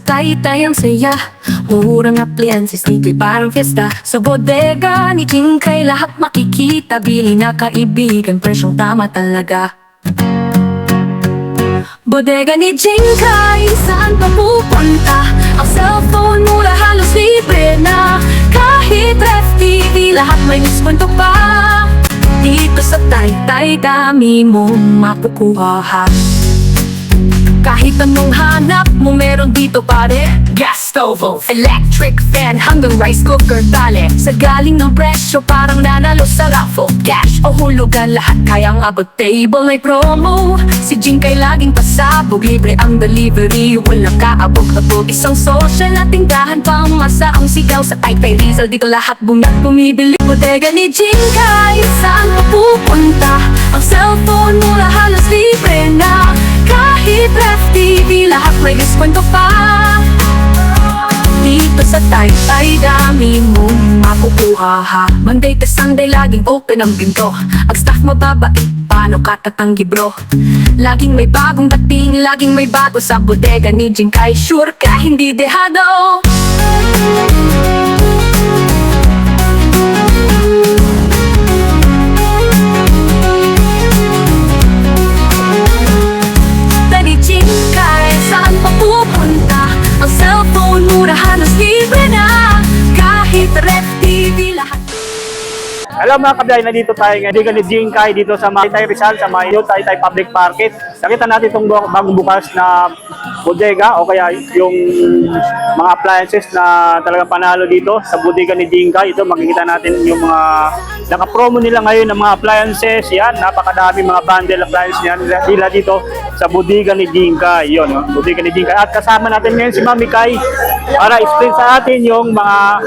Taytay ang saya, murang appliances, nito'y parang fiesta. Sa bodega ni Jinkai lahat makikita, bili na kaibigan, presyong tama talaga. Bodega ni Jinkai, saan pa pupunta? Ang cellphone mura halos libre na. Kahit ref TV, lahat may diskwento pa. Dito sa Taytay, dami mong makukuha ha. Kahit anong hanap mo meron dito pare. Gas stove, electric fan, hanggang rice cooker tali. Sa galing ng presyo parang nanalo sa raffle. Cash o hulugan lahat kayang abot, table ay promo. Si Jinkai laging pasabog, libre ang delivery, walang kaabog-abog. Isang social na tindahan, pamasa ang sigaw sa Taytay Rizal. Dito lahat bungat bumibili. Bodega ni Jinkai, saan mapupunta? Ang cellphone mura halos libre na. Kahit ref TV, lahat may diskwento pa. Dito sa Taytay, dami mong makukuha ha. Monday to Sunday, laging open ang pinto. Ang staff mababait, paano katatanggi bro? Laging may bagong dating, laging may bago sa bodega ni Jinkai. Sure ka, hindi dehado. Saan pa pupunta? Ang cellphone mura halos libre na. Kahit ref TV lahat. Hello mga kablay, nandito tayo ngayon ni Jinkai dito sa Taytay Rizal, sa Mayo Taytay Public Market. Nakita natin itong bagong bukas na bodega o kaya yung mga appliances na talagang panalo dito sa bodega ni Jinkai. Ito makikita natin yung mga naka-promo nila ngayon ng mga appliances. Yan, napakadami mga bundle appliances yan nila dito sa bodega ni Jinkai. Yun, bodega ni Jinkai. At kasama natin ngayon si Mami Kai para explain sa atin yung mga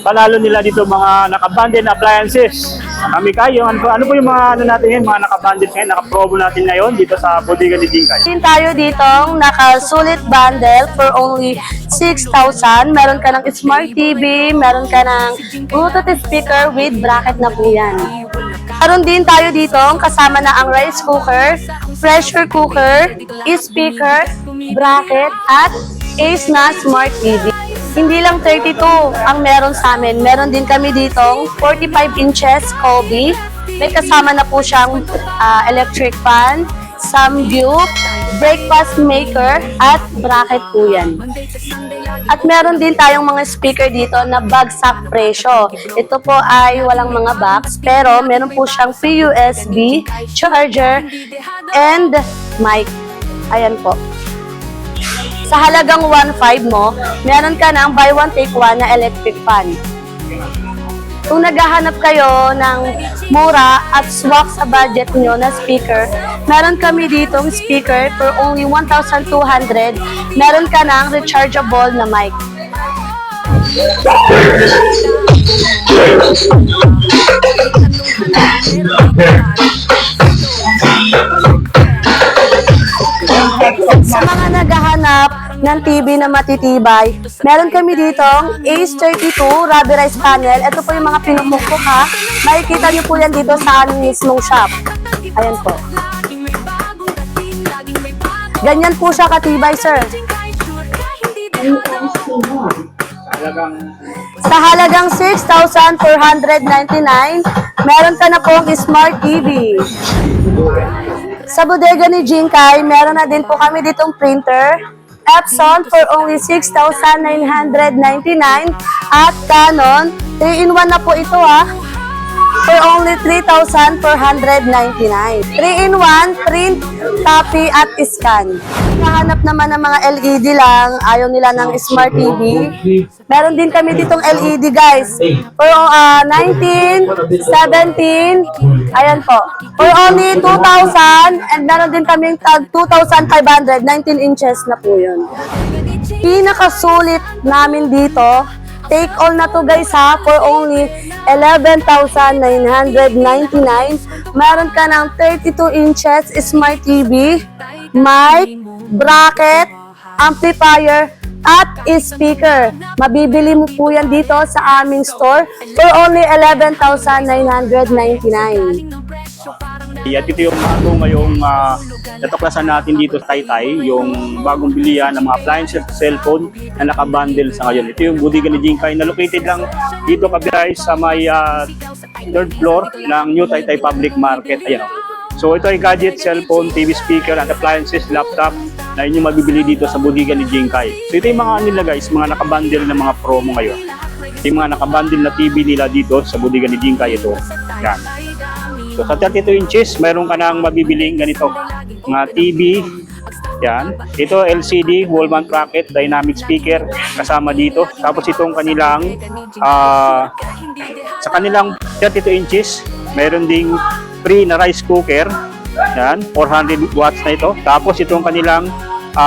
panalo nila dito, mga naka-bundle na appliances. Mami Kai, ano po yung mga natin ngayon, mga naka-bundle ngayon, naka-promo natin ngayon dito sa bodega ni Jinkai. Din tayo ditong naka-sulit bundle for only 6,000. Meron ka ng smart TV, meron ka ng Bluetooth speaker with bracket na po yan. Meron din tayo ditong kasama na ang rice cooker, pressure cooker, speaker, bracket, at Ace na smart TV. Hindi lang 32 ang meron sa amin. Meron din kami ditong 45 inches Kobe. May kasama na po siyang electric fan, samgyup, breakfast maker, at bracket po yan. At meron din tayong mga speaker dito na bagsak presyo. Ito po ay walang mga box, pero meron po siyang free USB, charger, and mic. Ayan po. Sa halagang 1.5 mo, meron ka ng buy one take one na electric fan. Kung naghahanap kayo ng mura at swak sa budget nyo na speaker, meron kami ditong speaker for only 1,200. Meron ka ng rechargeable na mic. Sa mga naghahanap ng TV na matitibay, meron kami ditong Ace 32 rubberized panel. Ito po yung mga pinupukpok ha. Makikita niyo po yan dito sa aming mismong shop. Ayan po. Ganyan po siya katibay, sir. Sa halagang 6,499, meron ka na pong smart TV. Sa bodega ni Jinkai, meron na din po kami ditong printer, Epson for only 6,999 at Canon, 3-in-1 na po ito ha, for only 3,499. 3-in-1, print, copy at scan. Nahanap naman ng mga LED lang, ayaw nila ng smart TV. Meron din kami ditong LED guys. For 19, 17, ayan po. For only 2,000 and meron din kaming tag 2,500, 19 inches na po yun. Pinakasulit namin dito, take all na to guys ha, for only 11,999. Meron ka ng 32 inches smart TV, mic, bracket, amplifier, at speaker. Mabibili mo po yan dito sa aming store for only 11,999. At ito yung bago ngayong natuklasan natin dito sa Taytay, yung bagong bilihan ng mga appliances, cellphone na nakabundle sa ngayon. Ito yung bodega ni Jinkai na located lang dito guys sa may third floor ng New Taytay Public Market. Ayan. So ito ay gadget, cellphone, TV speaker, and appliances, laptop na inyong mabibili dito sa bodega ni Jinkai. So ito yung mga nila guys, mga nakabundle na mga promo ngayon. Yung mga nakabundle na TV nila dito sa bodega ni Jinkai ito. Yan. So sa 32 inches, mayroon ka nang mabibiling ganito, mga TV. Yan. Ito LCD, wall mount bracket, dynamic speaker kasama dito. Tapos itong kanilang sa kanilang 32 inches, mayroon ding free na rice cooker. Yan, 400 watts na ito. Tapos itong kanilang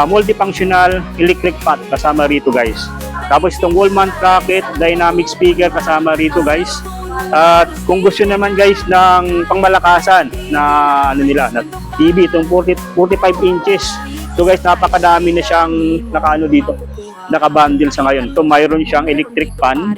multifunctional electric pot kasama rito guys. Tapos itong wall mount bracket, dynamic speaker kasama rito guys. At kung gusto naman guys ng pangmalakasan na na TV, itong 45 inches. So guys, napakadami na siyang nakaano dito, nakabundle sa ngayon. So mayroon siyang electric fan.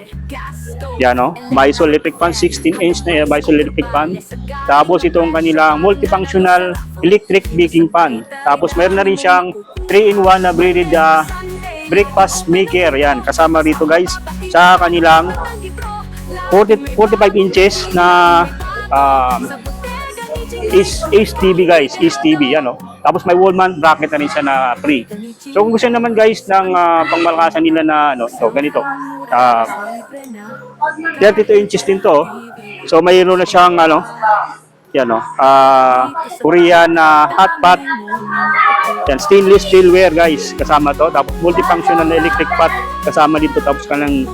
Yan o, Mysol electric fan, 16 inch na Mysol electric fan. Tapos itong kanilang multifunctional electric baking pan. Tapos mayroon na rin siyang 3-in-1 na braided breakfast maker. Yan, kasama rito guys sa kanilang 45 inches na is TV guys, is TV yan o. Tapos may wall mount bracket na rin siya na free. So kung gusto naman guys ng pangmalakasan nila na so ganito. 32 inches din to. So mayroon na siyang yan o, Korean hot pot. Yan, stainless steelware guys, kasama to. Tapos multifunctional na electric pot kasama dito. Tapos kanilang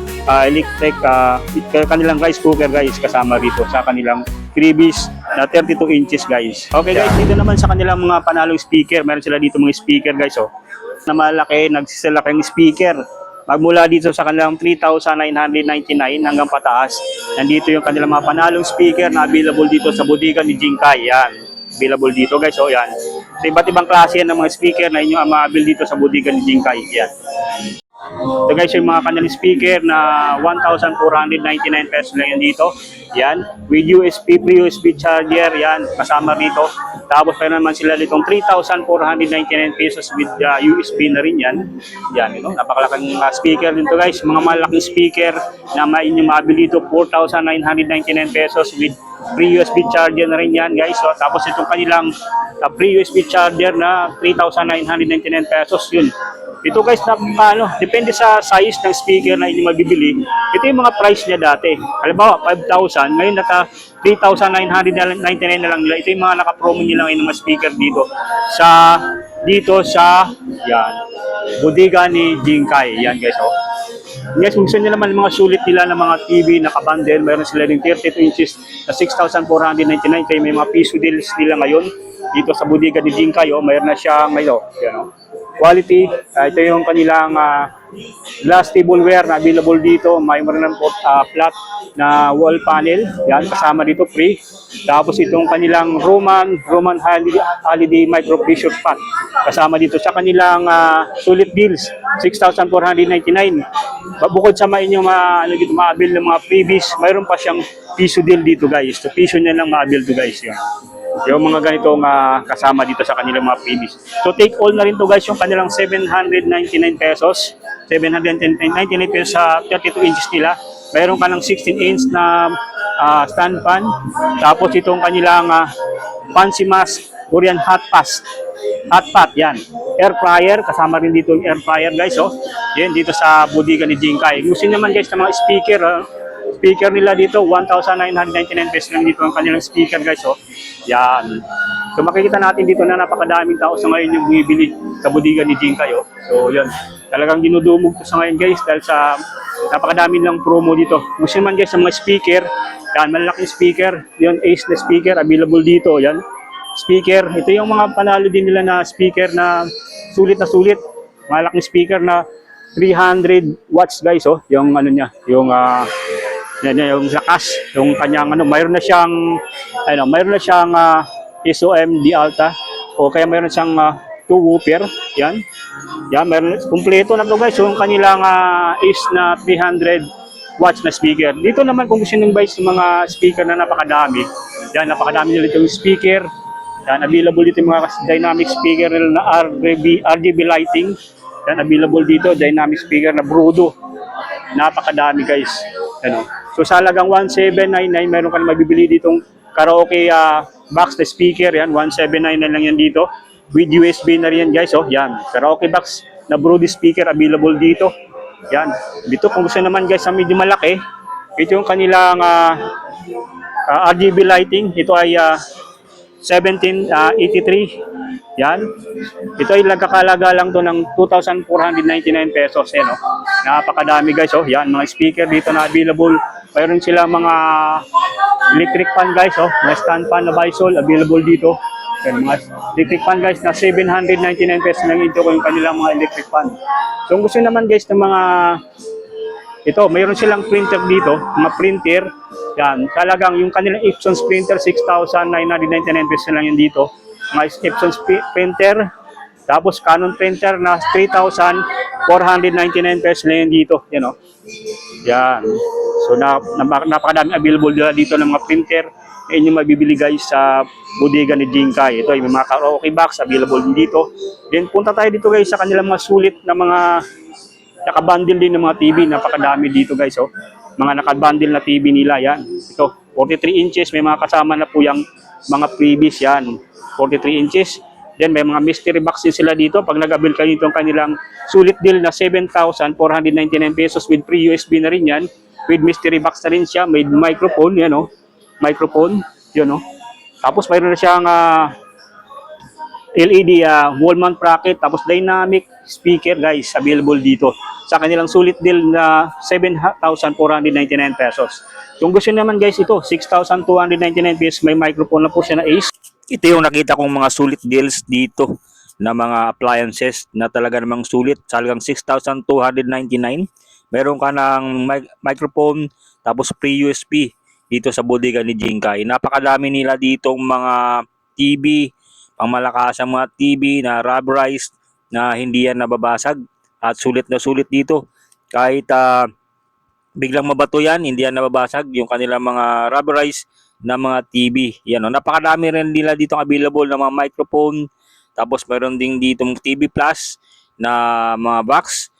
kanilang rice cooker guys, kasama dito sa kanilang freebies na 32 inches guys. Okay guys, dito naman sa kanilang mga panalong speaker, meron sila dito mga speaker guys na malaki, nagsisalaking speaker. Magmula dito sa kanilang 3,999 hanggang pataas. Nandito yung kanilang mga panalong speaker na available dito sa bodega ni Jinkai. Yan, available dito guys. So yan, so, iba't ibang klase yan ng mga speaker na inyo ang ma-avail dito sa bodega ni Jinkai. Yan. So guys, yung mga kanilang speaker na 1,499 pesos lang yan dito. Yan, with USB, pre-USB charger, yan, kasama rito. Tapos meron naman sila ditong 3,499 pesos with USB na rin yan. Yan, napakalaking speaker dito guys. Mga malaking speaker na inyong mabili dito, 4,999 pesos with pre-USB charger na rin yan guys. So, tapos itong kanilang pre-USB charger na 3,999 pesos yun. Ito guys, depende sa size ng speaker na inyong mabibili. Ito yung mga price niya dati. Halimbawa, 5,000. Ngayon, naka 3,999 na lang nila. Ito yung mga naka-promo nila ngayon ng mga speaker dito. Dito sa, yan, bodega ni Jinkai. Yan guys, Yes, kung gusto nyo naman mga sulit nila ng mga TV naka-bundle, mayroon sila rin 32 inches na 6,499. Kaya may mga piso deals nila ngayon dito sa bodega ni Jinkai. Mayroon na siyang, yan, quality. Ito yung kanilang glass tableware na available dito. May meron ng flat na wall panel. Yan, kasama dito free. Tapos itong kanilang Roman Holiday micro pressure pot. Kasama dito sa kanilang sulit deals, 6,499. Bukod sa inyong ma-avail ng mga freebies, mayroon pa siyang piso deal dito guys. So piso niya lang ma-avail to guys. Yan. Yung mga ganitong kasama dito sa kanilang mga freebies. So take all na rin to guys, yung kanilang 799 pesos. 799 pesos sa 32 inches nila. Mayroon ka ng 16 inch na stand fan. Tapos itong kanilang fancy mask Korean hot pot, yan. Air fryer, kasama rin dito yung air fryer guys. Yan dito sa bodega ni Jinkai. Gusto naman guys ng mga speaker nila dito, 1,999 pesos lang dito ang kanilang speaker guys. Yan. So makikita natin dito na napakadaming tao sa ngayon yung bumibili sa bodega ni Jinkai. So yan, talagang dinudumog ko sa ngayon guys dahil sa napakadaming lang promo dito. Gusto naman guys sa mga speaker, yan, malaking speaker, yung Ace na speaker available dito. Yan, speaker, ito yung mga panalo din nila na speaker na sulit, malaking speaker na 300 watts guys. Yung niya, yung yung lakas, yung kanyang mayroon na siyang SOM di alta, o kaya mayroon siyang 2 woofer. Yan, meron kumpleto na to guys yung kanilang Ace na 300 watch na speaker. Dito naman kung gusto nyo guys ng mga speaker na napakadami. Yan, napakadami nila itong speaker. Yan, available dito yung mga dynamic speaker na RGB lighting. Yan, available dito, dynamic speaker na Brudo. Napakadami guys. Ano? So sa halagang 1799, meron ka na mabibili ditong karaoke box na speaker. Yan, 1799 lang yan dito. With USB na rin yan guys. Oh, yan, karaoke box na Brudo speaker available dito. Yan. Dito kung gusto naman guys sa medyo malaki, ito yung kanilang RGB lighting. Ito ay 1783. Yan. Ito ay nagkakalaga lang to ng 2,499 pesos. Yan, oh. Napakadami guys. Oh. Yan, mga speaker dito na available. Mayroon sila mga electric fan guys. Oh. Mga stand fan na Bisol available dito. Yan, mga electric fan guys na 799 pesos lang ito kung kanilang mga electric fan. So kung gusto naman guys ng mga ito, mayroon silang printer dito, mga printer. Yan, talagang yung kanilang Epson printer 6,999 pesos lang yan dito. Mga Epson printer, tapos Canon printer na 3,499 pesos lang yan dito. Yan, oh. Yan. So napakadami available dito ng mga printer. Yan yung mabibili guys sa bodega ni Jinkai. Ito, yung mga karaoke box available din dito. Then punta tayo dito guys sa kanilang mga sulit na mga nakabundle din ng mga TV. Napakadami dito guys. Oh. Mga nakabundle na TV nila. Yan. Ito, 43 inches. May mga kasama na po yung mga previous. Yan. 43 inches. Then may mga mystery box din sila dito. Pag nag-avail kayo itong kanilang sulit deal na 7,499 pesos with free USB na rin yan. With mystery box na rin siya. May microphone. Yan, oh. Microphone, yun, no? Tapos mayroon na siyang LED wall mount bracket, tapos dynamic speaker guys, available dito sa kanilang sulit deal na 7,499 pesos. Kung gusto naman guys ito, 6,299 pesos, may microphone na po siya na Ace. Ito yung nakita kong mga sulit deals dito na mga appliances na talaga namang sulit, sa halagang 6,299. Meron ka ng microphone, tapos free USB dito sa bodega ni Jinkai. Napakadami nila ditong mga TV, pangmalakasang mga TV na rubberized na hindi yan nababasag at sulit na sulit dito. Kahit biglang mabato yan, hindi yan nababasag yung kanilang mga rubberized na mga TV. Yan, oh. Napakadami rin nila ditong available na mga microphone. Tapos mayroon ding ditong TV Plus na mga box.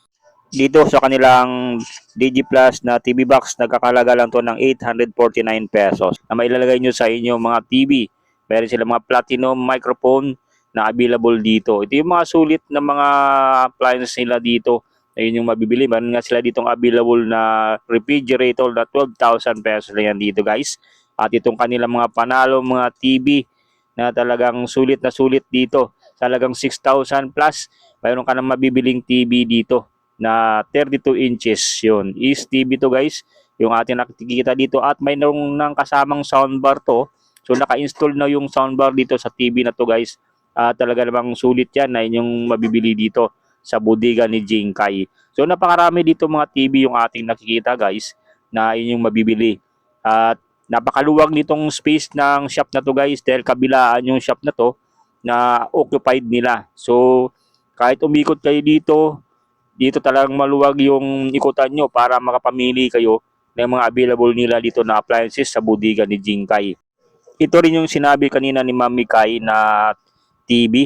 Dito sa kanilang Digi Plus na TV box, nagkakalaga lang to ng 849 pesos na mailalagay nyo sa inyong mga TV. Meron sila mga platinum microphone na available dito. Ito yung mga sulit na mga appliances nila dito na yun yung mabibili. Meron nga sila ditong available na refrigerator na 12,000 pesos lang yan dito guys. At itong kanilang mga panalo, mga TV na talagang sulit na sulit dito. Talagang 6,000 plus, mayroon ka nang mabibiling TV dito na 32 inches. Yun is TV to guys, yung ating nakikita dito, at may nang kasamang soundbar to. So naka-install na yung soundbar dito sa TV na to guys. Talaga namang sulit yan na inyong mabibili dito sa bodega ni Jinkai. So napakarami dito mga TV yung ating nakikita guys na inyong mabibili. At napakaluwag nitong space ng shop na to guys, dahil kabilaan yung shop na to na occupied nila. So kahit umikot kayo dito talagang maluwag yung ikutan nyo para makapamili kayo ng mga available nila dito na appliances sa bodega ni Jinkai. Ito rin yung sinabi kanina ni Mami Kai na TV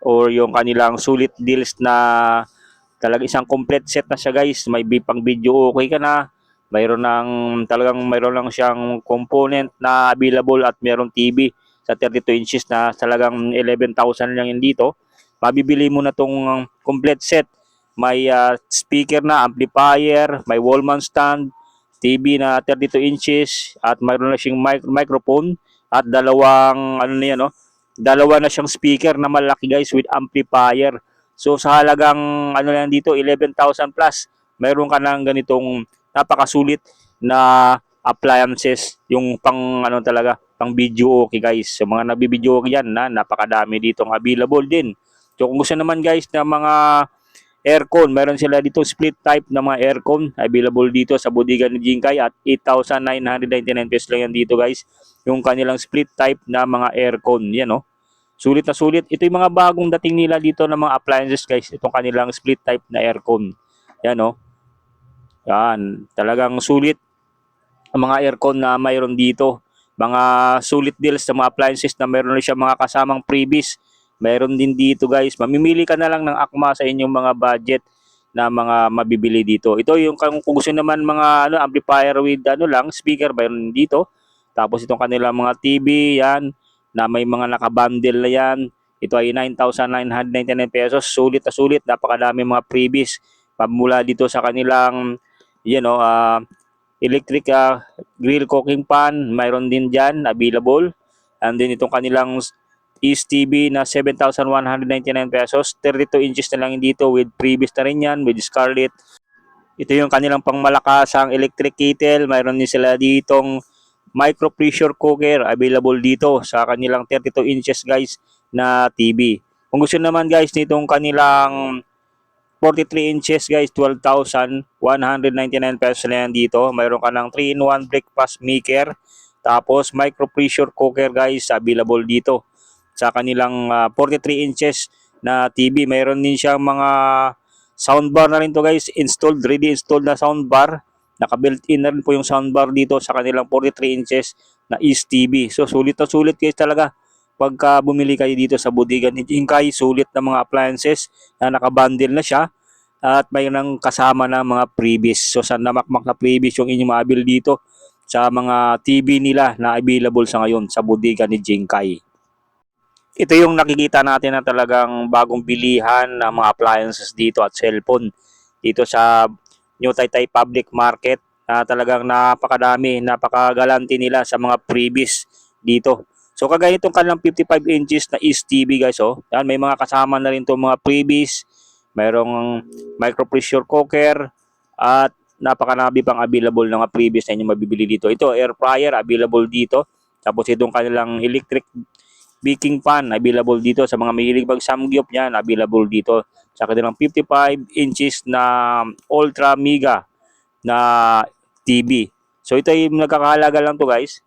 or yung kanilang sulit deals na talaga isang complete set na siya guys. May pang video okay ka na. Mayroon lang siyang component na available at mayroong TV sa 32 inches na talagang 11,000 lang yun dito. Mabibili mo na tong complete set. May speaker na, amplifier, may wall mount stand, TV na 32 inches, at mayroon na siyang microphone at dalawang dalawa na siyang speaker na malaki guys with amplifier. So sa halagang yan dito 11,000 plus, mayroon ka ng ganitong napakasulit na appliances, yung pang pang video okay guys. So mga nagbi-video okay yan na napakadami ditong available din. So kung gusto naman guys na mga aircon, meron sila dito split type na mga aircon available dito sa bodega ni Jinkai at 8,999 pesos lang yan dito guys. Yung kanilang split type na mga aircon, yan oh. Sulit na sulit. Ito yung mga bagong dating nila dito na mga appliances guys. Itong kanilang split type na aircon. Yan oh. Yan, talagang sulit ang mga aircon na mayroon dito. Mga sulit deals sa mga appliances na mayroon na siya mga kasamang freebies. Mayroon din dito guys. Mamimili ka na lang ng akma sa inyong mga budget na mga mabibili dito. Ito yung kung gusto naman mga amplifier with speaker, mayroon dito. Tapos itong kanilang mga TV, yan, na may mga nakabundle na yan. Ito ay 9,999 pesos. Sulit na sulit. Napakadami mga freebies. Pamula dito sa kanilang electric grill cooking pan, mayroon din dyan available. And then itong kanilang East TV na 7,199 pesos, 32 inches na lang dito with previous na rin yan, with Scarlett. Ito yung kanilang pangmalakasang electric kettle, mayroon din sila ditong micro pressure cooker available dito sa kanilang 32 inches guys na TV. Kung gusto naman guys nitong kanilang 43 inches guys, 12,199 pesos na yan dito. Mayroon ka ng 3-in-1 breakfast maker. Tapos micro pressure cooker guys, available dito. Sa kanilang 43 inches na TV. Mayroon din siyang mga soundbar na rin to guys. Ready installed na soundbar. Naka-built-in na rin po yung soundbar dito sa kanilang 43 inches na East TV. So sulit na sulit guys talaga. Pagka bumili kayo dito sa bodega ni Jinkai, sulit na mga appliances na nakabundle na siya at mayroong kasama na mga freebies. So sa namakmak na freebies yung inyong maabil dito sa mga TV nila na available sa ngayon sa bodega ni Jinkai. Ito yung nakikita natin na talagang bagong bilihan ng mga appliances dito at cellphone dito sa New Taytay Public Market na talagang napakadami, napakagalante nila sa mga freebies dito. So kagaya itong kanilang 55 inches na East TV guys, yan, may mga kasama na rin itong mga freebies. Mayroong micro pressure cooker at napakarami pang available ng mga freebies na inyong mabibili dito. Ito air fryer available dito. Tapos itong kanilang electric baking pan available dito sa mga mahilig magsamgyup niyan, available dito. Sa kanilang 55 inches na ultra mega na TV. So ito ay nagkakahalaga lang to guys.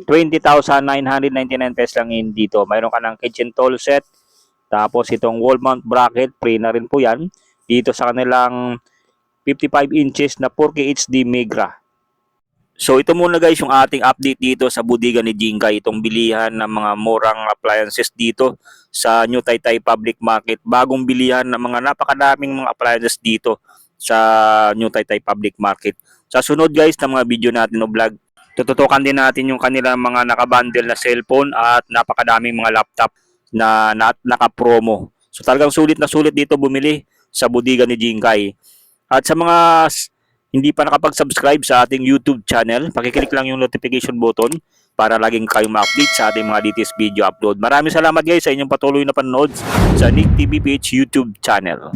20,999 pesos lang yun dito. Mayroon ka ng kitchen tool set. Tapos itong wall mount bracket, free na rin po yan. Dito sa kanilang 55 inches na 4K HD Migra. So ito muna guys yung ating update dito sa bodega ni Jinkai. Itong bilihan ng mga murang appliances dito sa New Taytay Public Market. Bagong bilihan ng mga napakadaming mga appliances dito sa New Taytay Public Market. Sa sunod guys na mga video natin o vlog, tututukan din natin yung kanilang mga nakabundle na cellphone at napakadaming mga laptop na naka-promo. So talagang sulit na sulit dito bumili sa bodega ni Jinkai. At sa mga hindi pa nakapag-subscribe sa ating YouTube channel, pakiclick lang yung notification button para laging kayong ma-update sa ating mga latest video upload. Maraming salamat guys sa inyong patuloy na panonood sa Nick TV PH YouTube channel.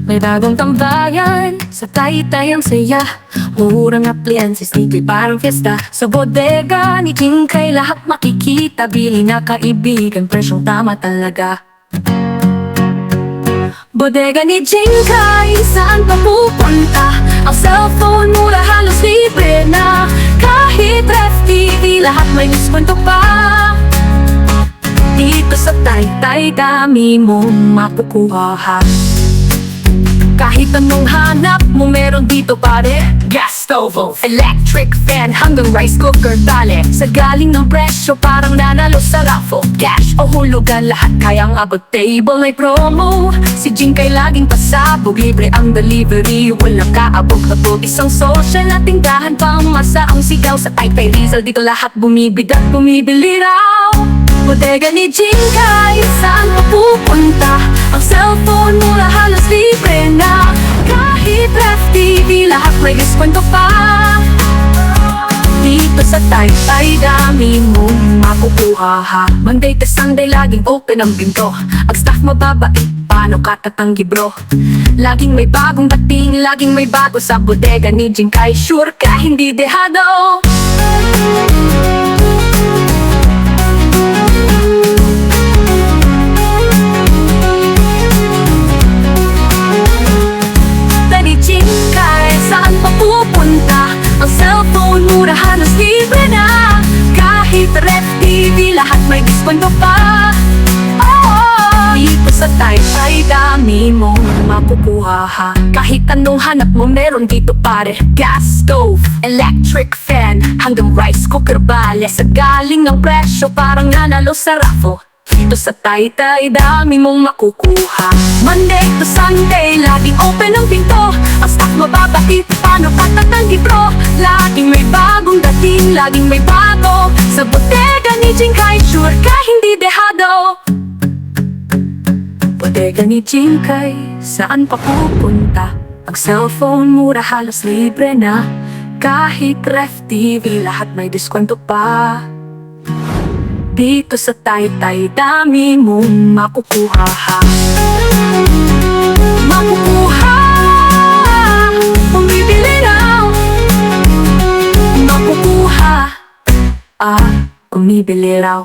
May bagong tambayan sa Taytay ang saya. Murang appliances dito'y parang fiesta. Sa bodega ni Jinkai lahat makikita. Bili na kaibigan, presyong tama talaga. Bodega ni Jinkai, saan ka pupunta? Ang cellphone mura halos libre na. Kahit ref TV, lahat may diskwento pa. Dito sa Taytay, dami mong makukuha. Kahit anong hanap mo meron dito pare. Gas stove, electric fan, hanggang rice cooker tali. Sa galing ng presyo parang nanalo sa raffle. Cash o hulugan lahat kayang abot. Table ay promo, si Jinkai laging pasabog. Libre ang delivery, walang kaabog-abog. Isang social na tindahan pang masa ang sigaw. Sa Taytay Rizal dito lahat bumibigat, bumibili raw. Bodega ni Jinkai, saan ka pupunta? Ang cellphone mura halos libre na. Kahit ref TV, lahat may diskwento pa. Dito sa Taytay, dami mong makukuha ha. Monday to Sunday, laging open ang pinto. Ang staff mababait, paano ka tatanggi bro? Laging may bagong dating, laging may bago sa bodega ni Jinkai. Sure ka, hindi dehado. Saan pa pupunta? Ang cellphone mura halos libre na. Kahit ref TV, lahat may diskwento pa. Dito sa Taytay, dami mong makukuha ha. Kahit anong hanap mo meron dito pare. Gas stove, electric fan, hanggang rice cooker bale. Sa galing ng presyo parang nanalo sa raffle. Dito sa Taytay dami mong makukuha. Monday to Sunday, laging open ang pinto. Ang stock mababait, paano ka tatanggi bro? Laging may bagong dating, laging may bago. Sa bodega ni Jinkai, sure ka hindi dehado. Bodega ni Jinkai, saan pa pupunta? Ang cellphone mura halos libre na. Kahit ref TV, lahat may diskwento pa. Dito sa Taytay, dami mong makukuha ha. Makukuha, bumibili raw. Makukuha, bumibili raw.